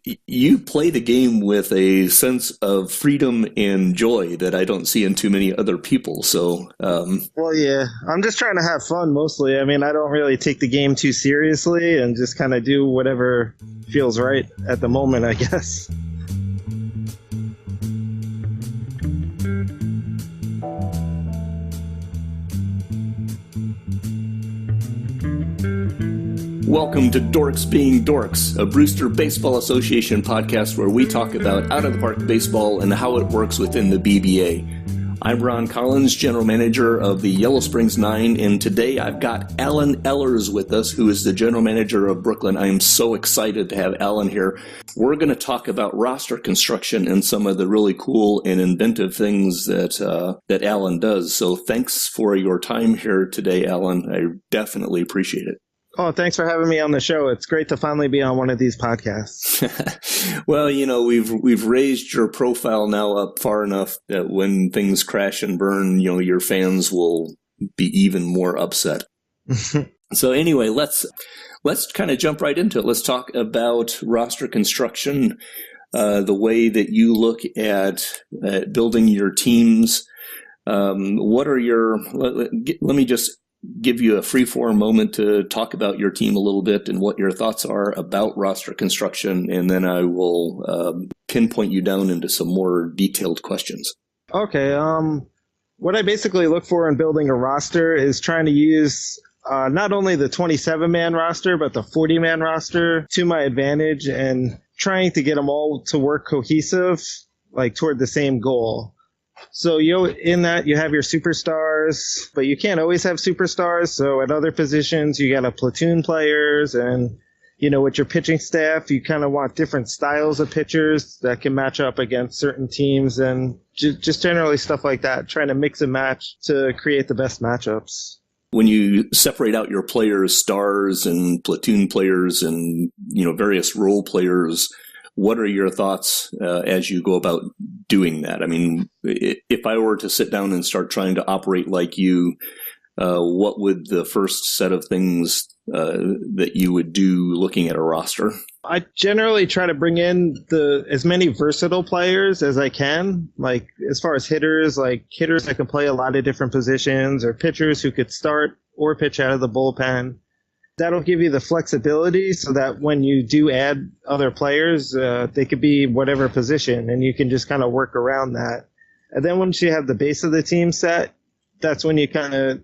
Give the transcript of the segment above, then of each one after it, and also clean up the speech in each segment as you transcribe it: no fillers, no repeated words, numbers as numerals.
you play the game with a sense of freedom and joy that I don't see in too many other people. So, well, yeah, I'm just trying to have fun mostly. I mean, I don't really take the game too seriously and just kind of do whatever feels right at the moment, I guess. Welcome to Dorks Being Dorks, a Brewster Baseball Association podcast where we talk about out-of-the-park baseball and how it works within the BBA. I'm Ron Collins, General Manager of the Yellow Springs 9, and today I've got Alan Ehlers with us, who is the General Manager of Brooklyn. I am so excited to have Alan here. We're going to talk about roster construction and some of the really cool and inventive things that Alan does. So thanks for your time here today, Alan. I definitely appreciate it. Oh, thanks for having me on the show. It's great to finally be on one of these podcasts. Well, you know, we've raised your profile now up far enough that when things crash and burn, you know, your fans will be even more upset. So anyway, let's kind of jump right into it. Let's talk about roster construction, the way that you look at building your teams. What are your? Let me just give you a free-form moment to talk about your team a little bit and what your thoughts are about roster construction, and then I will pinpoint you down into some more detailed questions. Okay. What I basically look for in building a roster is trying to use not only the 27-man roster, but the 40-man roster to my advantage and trying to get them all to work cohesive, like toward the same goal. So in that you have your superstars, but you can't always have superstars. So at other positions, you got platoon players, and with your pitching staff, you kind of want different styles of pitchers that can match up against certain teams, and just generally stuff like that. Trying to mix and match to create the best matchups. When you separate out your players, stars and platoon players, and various role players, what are your thoughts as you go about doing that? I mean, if I were to sit down and start trying to operate like you, what would the first set of things that you would do looking at a roster? I generally try to bring in as many versatile players as I can. Like as far as hitters that can play a lot of different positions, or pitchers who could start or pitch out of the bullpen. That'll give you the flexibility so that when you do add other players, they could be whatever position, and you can just kind of work around that. And then once you have the base of the team set, that's when you kind of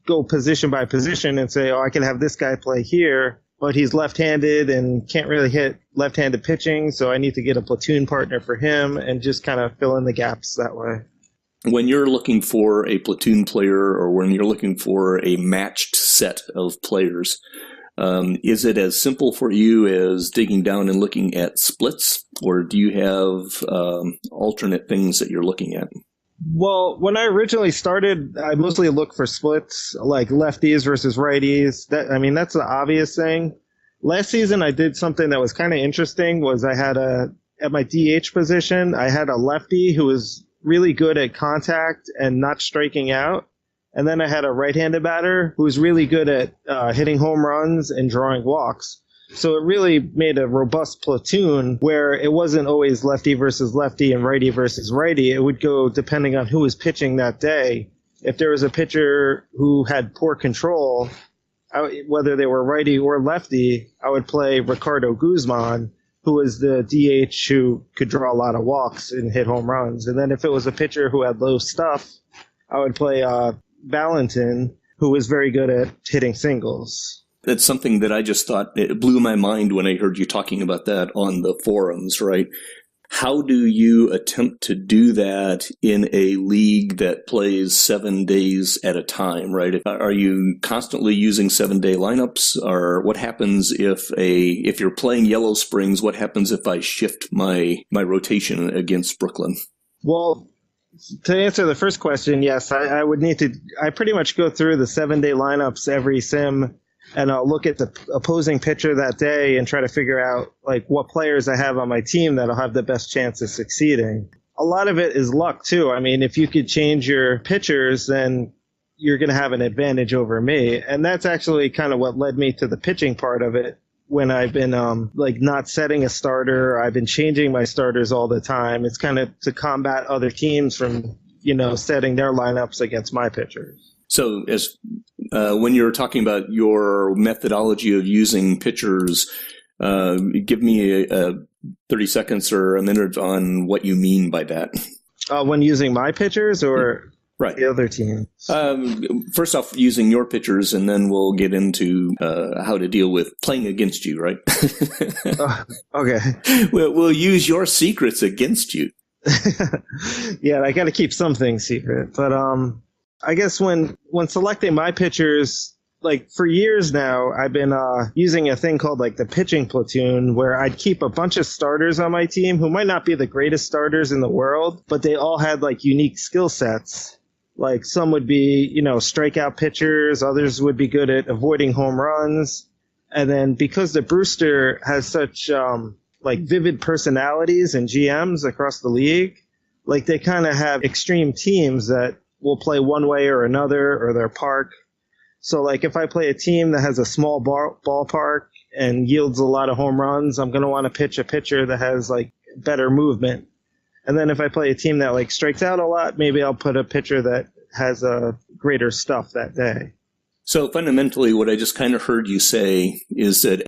go position by position and say, I can have this guy play here, but he's left-handed and can't really hit left-handed pitching, so I need to get a platoon partner for him, and just kind of fill in the gaps that way. When you're looking for a platoon player, or when you're looking for a matched set of players, is it as simple for you as digging down and looking at splits, or do you have alternate things that you're looking at? Well, when I originally started, I mostly looked for splits, like lefties versus righties. That's the obvious thing. Last season, I did something that was kind of interesting. Was I had at my DH position, I had a lefty who was really good at contact and not striking out. And then I had a right-handed batter who was really good at hitting home runs and drawing walks. So it really made a robust platoon where it wasn't always lefty versus lefty and righty versus righty. It would go depending on who was pitching that day. If there was a pitcher who had poor control, whether they were righty or lefty, I would play Ricardo Guzman, who was the DH who could draw a lot of walks and hit home runs. And then if it was a pitcher who had low stuff, I would play Valentin, who was very good at hitting singles. That's something that I just thought, it blew my mind when I heard you talking about that on the forums, right? How do you attempt to do that in a league that plays 7 days at a time, right? Are you constantly using 7-day lineups? Or what happens if you're playing Yellow Springs, what happens if I shift my rotation against Brooklyn? Well, to answer the first question, yes, I would need to, I pretty much go through the 7-day lineups every sim, and I'll look at the opposing pitcher that day and try to figure out what players I have on my team that'll have the best chance of succeeding. A lot of it is luck too. I mean, if you could change your pitchers, then you're going to have an advantage over me. And that's actually kind of what led me to the pitching part of it. when I've been like not setting a starter. I've been changing my starters all the time. It's kind of to combat other teams from, setting their lineups against my pitchers. So as when you're talking about your methodology of using pitchers, give me a 30 seconds or a minute on what you mean by that. When using my pitchers or right. the other team? First off, using your pitchers, and then we'll get into how to deal with playing against you, right? Okay. We'll use your secrets against you. Yeah, I got to keep some things secret. But I guess when selecting my pitchers, like for years now, I've been using a thing called like the pitching platoon, where I'd keep a bunch of starters on my team who might not be the greatest starters in the world, but they all had like unique skill sets. Like some would be, strikeout pitchers, others would be good at avoiding home runs. And then because the Brewster has such like vivid personalities and GMs across the league, like they kind of have extreme teams that will play one way or another, or their park. So like if I play a team that has a small ballpark and yields a lot of home runs, I'm going to want to pitch a pitcher that has like better movement. And then if I play a team that like strikes out a lot, maybe I'll put a pitcher that has a greater stuff that day. So fundamentally, what I just kind of heard you say is that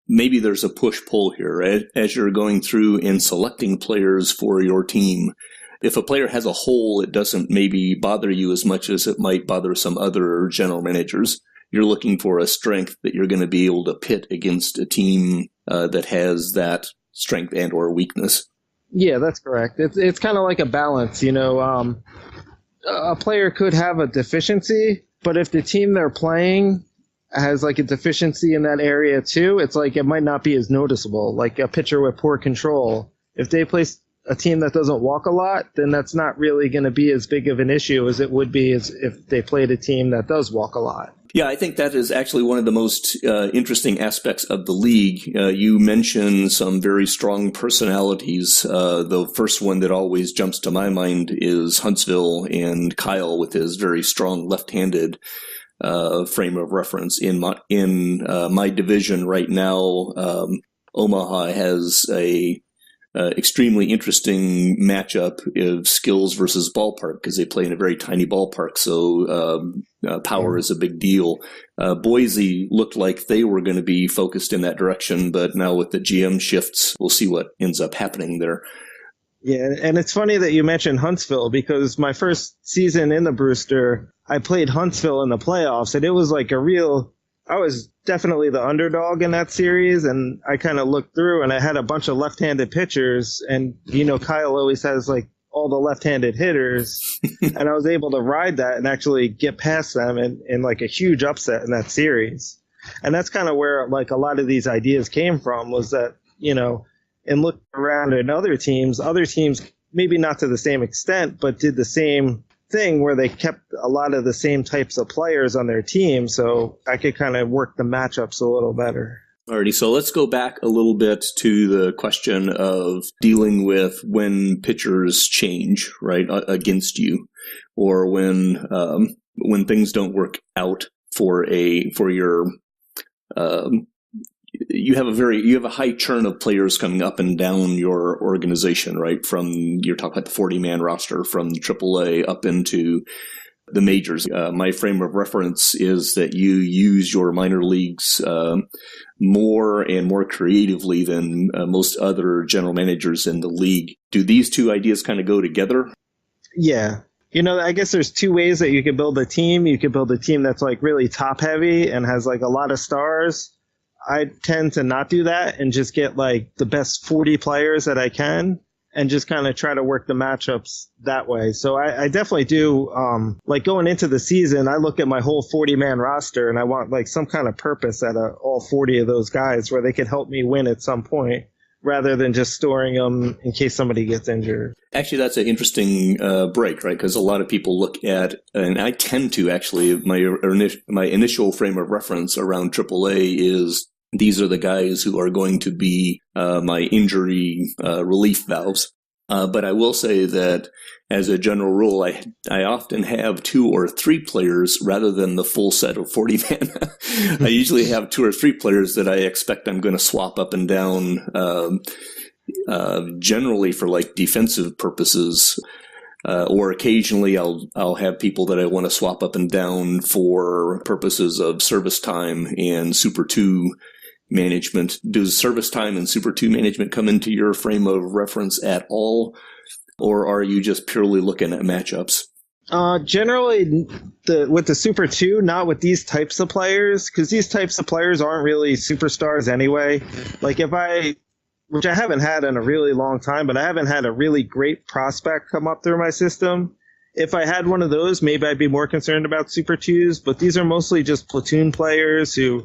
maybe there's a push-pull here as you're going through and selecting players for your team. If a player has a hole, it doesn't maybe bother you as much as it might bother some other general managers. You're looking for a strength that you're going to be able to pit against a team that has that strength and or weakness. Yeah, that's correct. It's kind of like a balance, a player could have a deficiency, but if the team they're playing has like a deficiency in that area too, it's like it might not be as noticeable. Like a pitcher with poor control, if they play a team that doesn't walk a lot, then that's not really going to be as big of an issue as it would be as if they played a team that does walk a lot. Yeah, I think that is actually one of the most interesting aspects of the league. You mentioned some very strong personalities. The first one that always jumps to my mind is Huntsville and Kyle with his very strong left-handed frame of reference. In my division right now, Omaha has a extremely interesting matchup of skills versus ballpark because they play in a very tiny ballpark, so power is a big deal. Boise looked like they were going to be focused in that direction, but now with the GM shifts, we'll see what ends up happening there. Yeah, and it's funny that you mentioned Huntsville because my first season in the Brewster, I played Huntsville in the playoffs, and it was like I was definitely the underdog in that series, and I kind of looked through, and I had a bunch of left-handed pitchers, and, Kyle always has, like, all the left-handed hitters, and I was able to ride that and actually get past them in like, a huge upset in that series. And that's kind of where, like, a lot of these ideas came from, was that, and looking around at other teams, maybe not to the same extent, but did the same thing where they kept a lot of the same types of players on their team, so I could kind of work the matchups a little better. Alrighty, so let's go back a little bit to the question of dealing with when pitchers change, right, against you, or when things don't work out for your you have a high churn of players coming up and down your organization, right? You're talking about the 40-man roster from AAA up into the majors. My frame of reference is that you use your minor leagues more and more creatively than most other general managers in the league. Do these two ideas kind of go together? Yeah. I guess there's two ways that you could build a team. You could build a team that's like really top heavy and has like a lot of stars. I tend to not do that and just get like the best 40 players that I can and just kind of try to work the matchups that way. So I definitely do, like going into the season, I look at my whole 40-man roster and I want like some kind of purpose out of all 40 of those guys where they could help me win at some point, rather than just storing them in case somebody gets injured. Actually, that's an interesting break, right? Because a lot of people look at, and I tend to actually, my initial frame of reference around AAA is these are the guys who are going to be my injury relief valves. But I will say that as a general rule, I often have 2 or 3 players rather than the full set of 40 mana. I usually have 2 or 3 players that I expect I'm going to swap up and down, generally for like defensive purposes. Or occasionally I'll have people that I want to swap up and down for purposes of service time and Super 2 management. Does service time and Super 2 management come into your frame of reference at all? Or are you just purely looking at matchups? Generally, with the Super 2, not with these types of players, because these types of players aren't really superstars anyway. Like which I haven't had in a really long time, but I haven't had a really great prospect come up through my system. If I had one of those, maybe I'd be more concerned about Super 2s, but these are mostly just platoon players who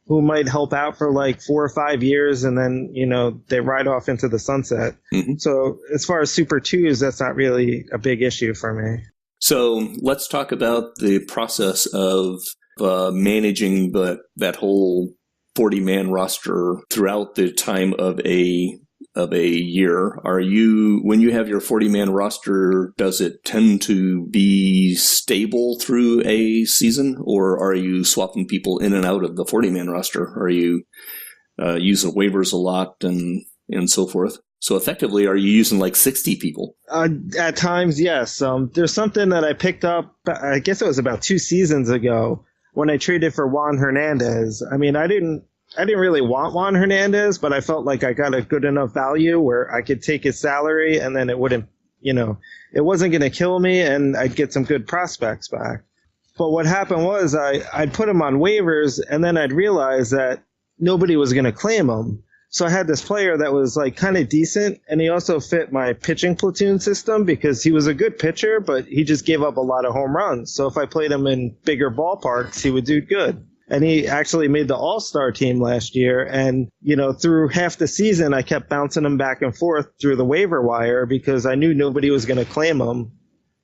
might help out for like 4 or 5 years, and then, they ride off into the sunset. Mm-hmm. So as far as Super 2s, that's not really a big issue for me. So let's talk about the process of managing that whole 40-man roster throughout the time of a year. When you have your 40-man roster, does it tend to be stable through a season, or are you swapping people in and out of the 40-man roster? Are you using waivers a lot and so forth? So effectively, are you using like 60 people? At times, yes. There's something that I picked up, I guess it was about 2 seasons ago, when I traded for Juan Hernandez. I mean, I didn't really want Juan Hernandez, but I felt like I got a good enough value where I could take his salary and then it wouldn't, it wasn't going to kill me and I'd get some good prospects back. But what happened was I'd put him on waivers and then I'd realize that nobody was going to claim him. So I had this player that was like kind of decent, and he also fit my pitching platoon system because he was a good pitcher, but he just gave up a lot of home runs. So if I played him in bigger ballparks, he would do good. And he actually made the All-Star team last year. And, through half the season, I kept bouncing him back and forth through the waiver wire because I knew nobody was going to claim him.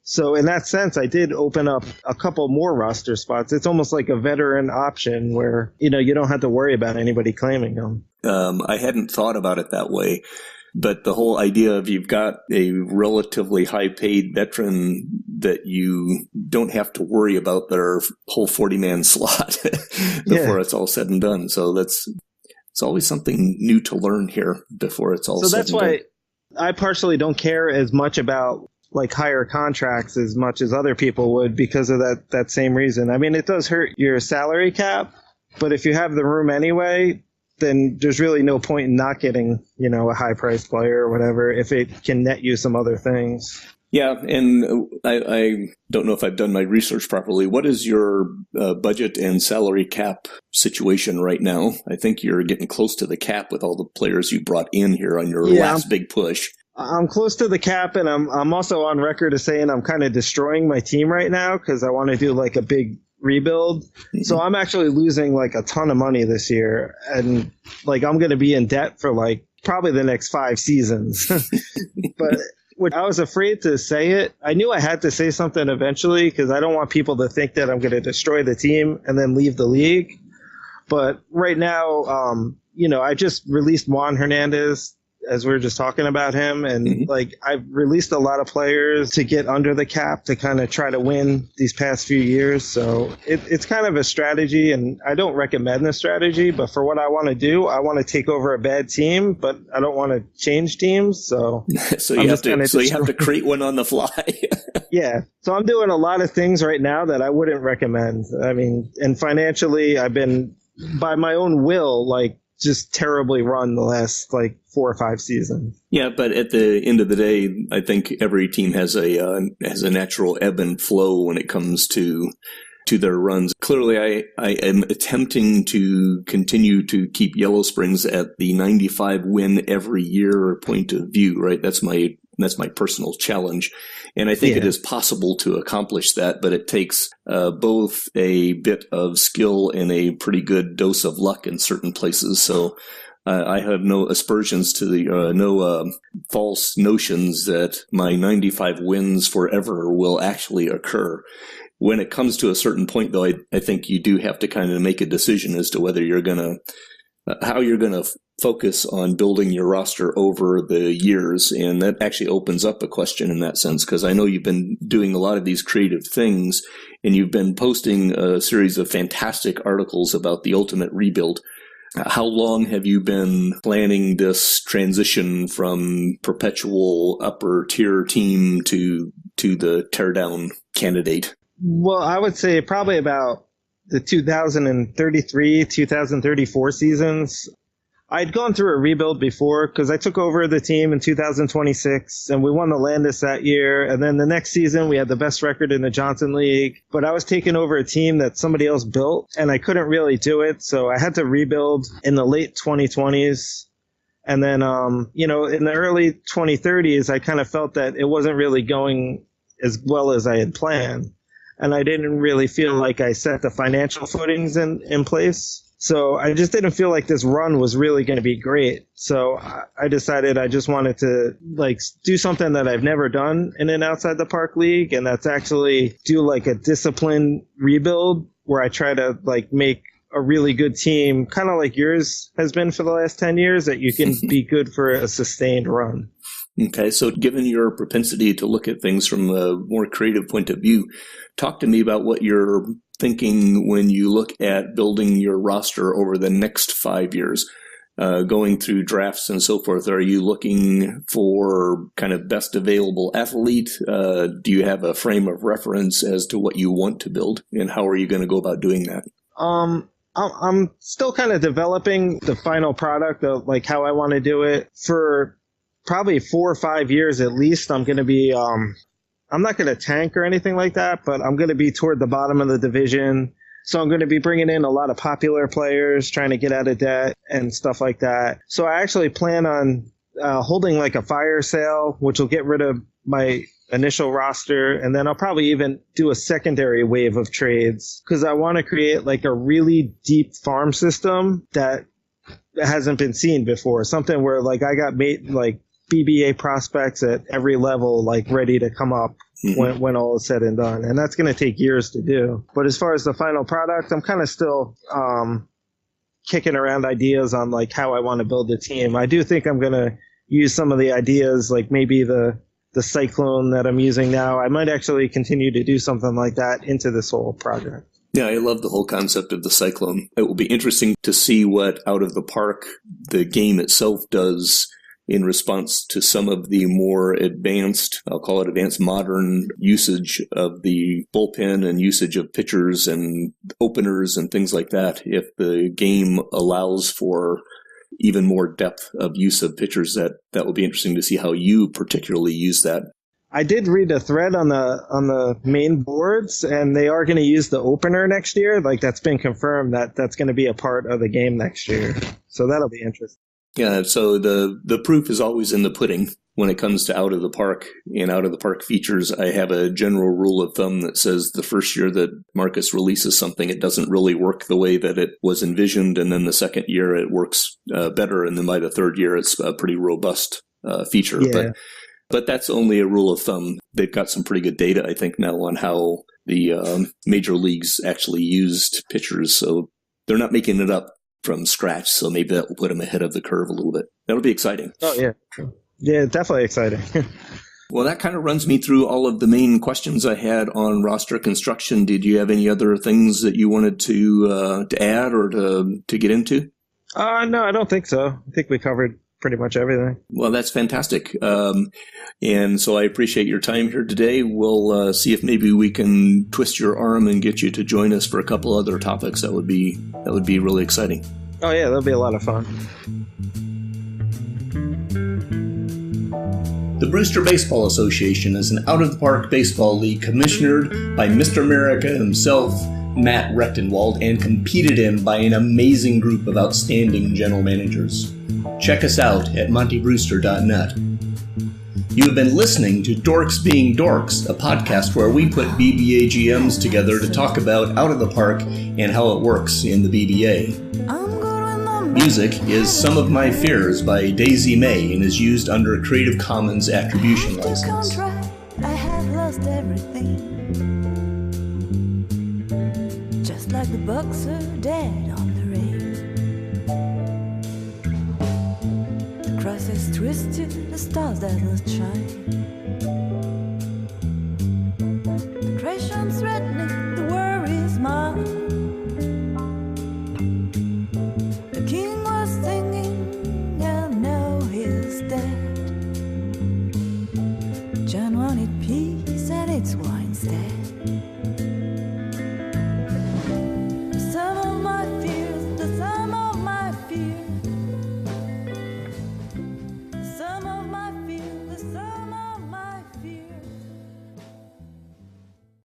So in that sense, I did open up a couple more roster spots. It's almost like a veteran option where, you don't have to worry about anybody claiming him. I hadn't thought about it that way. But the whole idea of you've got a relatively high-paid veteran that you don't have to worry about their whole 40-man slot before it's all said and done. So it's always something new to learn here before it's all said and done. So that's why I partially don't care as much about like higher contracts as much as other people would because of that same reason. I mean, it does hurt your salary cap, but if you have the room anyway, then there's really no point in not getting, a high-priced player or whatever if it can net you some other things. Yeah, and I don't know if I've done my research properly. What is your budget and salary cap situation right now? I think you're getting close to the cap with all the players you brought in here on your last big push. I'm close to the cap, and I'm also on record as saying I'm kind of destroying my team right now because I want to do like a big rebuild. Mm-hmm. So I'm actually losing like a ton of money this year, and like I'm going to be in debt for like probably the next 5 seasons. But I was afraid to say it. I knew I had to say something eventually because I don't want people to think that I'm going to destroy the team and then leave the league. But right now, I just released Juan Hernandez, as we were just talking about him. And like I've released a lot of players to get under the cap to kind of try to win these past few years. So it's kind of a strategy, and I don't recommend the strategy, but for what I want to do, I want to take over a bad team, but I don't want to change teams. So you have to create one on the fly. Yeah. So I'm doing a lot of things right now that I wouldn't recommend. I mean, and financially I've been by my own will, like, just terribly run the last like 4 or 5 seasons. Yeah, but at the end of the day, I think every team has a natural ebb and flow when it comes to their runs. Clearly, I am attempting to continue to keep Yellow Springs at the 95 win every year point of view. Right, that's my personal challenge. And I think it is possible to accomplish that, but it takes both a bit of skill and a pretty good dose of luck in certain places. So I have no aspersions to no false notions that my 95 wins forever will actually occur. When it comes to a certain point, though, I think you do have to kind of make a decision as to whether you're going to how you're going to focus on building your roster over the years. And that actually opens up a question in that sense, because I know you've been doing a lot of these creative things, and you've been posting a series of fantastic articles about the ultimate rebuild. How long have you been planning this transition from perpetual upper tier team to the teardown candidate? Well, I would say probably about the 2033, 2034 seasons. I'd gone through a rebuild before because I took over the team in 2026 and we won the Landis that year. And then the next season we had the best record in the Johnson League. But I was taking over a team that somebody else built and I couldn't really do it. So I had to rebuild in the late 2020s. And then, in the early 2030s, I kind of felt that it wasn't really going as well as I had planned. And I didn't really feel like I set the financial footings in place. So I just didn't feel like this run was really going to be great. So I decided I just wanted to do something that I've never done in an outside the park league. And that's actually do like a disciplined rebuild where I try to make a really good team, kind of like yours has been for the last 10 years, that you can be good for a sustained run. Okay, so given your propensity to look at things from a more creative point of view, talk to me about what you're thinking when you look at building your roster over the next 5 years, going through drafts and so forth. Are you looking for kind of best available athlete? Do you have a frame of reference as to what you want to build, and how are you going to go about doing that? I'm still kind of developing the final product of how I want to do it. For probably 4 or 5 years at least, I'm going to be I'm not going to tank or anything like that, but I'm going to be toward the bottom of the division. So I'm going to be bringing in a lot of popular players, trying to get out of debt and stuff like that. So I actually plan on holding a fire sale, which will get rid of my initial roster. And then I'll probably even do a secondary wave of trades because I want to create a really deep farm system that hasn't been seen before. Something where I got BBA prospects at every level, ready to come up when all is said and done. And that's going to take years to do. But as far as the final product, I'm kind of still kicking around ideas on how I want to build the team. I do think I'm going to use some of the ideas, maybe the cyclone that I'm using now. I might actually continue to do something like that into this whole project. Yeah, I love the whole concept of the cyclone. It will be interesting to see what out of the park the game itself does in response to some of the more advanced, I'll call it advanced modern usage of the bullpen and usage of pitchers and openers and things like that. If the game allows for even more depth of use of pitchers, that will be interesting to see how you particularly use that. I did read a thread on the main boards, and they are going to use the opener next year. That's been confirmed that's going to be a part of the game next year. So that'll be interesting. Yeah, so the proof is always in the pudding when it comes to out of the park and out of the park features. I have a general rule of thumb that says the first year that Marcus releases something, it doesn't really work the way that it was envisioned. And then the second year it works better. And then by the third year, it's a pretty robust feature. Yeah. But that's only a rule of thumb. They've got some pretty good data, I think, now on how the major leagues actually used pitchers. So they're not making it up from scratch. So maybe that will put them ahead of the curve a little bit. That'll be exciting. Oh, yeah. Yeah, definitely exciting. Well, that kind of runs me through all of the main questions I had on roster construction. Did you have any other things that you wanted to add or to get into? No, I don't think so. I think we covered pretty much everything. Well, that's fantastic. And so I appreciate your time here today. We'll see if maybe we can twist your arm and get you to join us for a couple other topics. That would be really exciting. Oh, yeah, that'll be a lot of fun. The Brewster Baseball Association is an out-of-the-park baseball league commissionered by Mr. America himself, Matt Rechtenwald, and competed in by an amazing group of outstanding general managers. Check us out at montybrewster.net. You have been listening to Dorks Being Dorks, a podcast where we put BBA GMs together to talk about out of the park and how it works in the BBA. Music is Some of My Fears by Daisy May and is used under a Creative Commons Attribution license. I have lost everything. Just like the Bucks are dead on the range. grass is twisted, the stars that not shine. The creation's threatening, the worry is mine. The king was thinking, and now he's dead. John wanted peace, and it's why.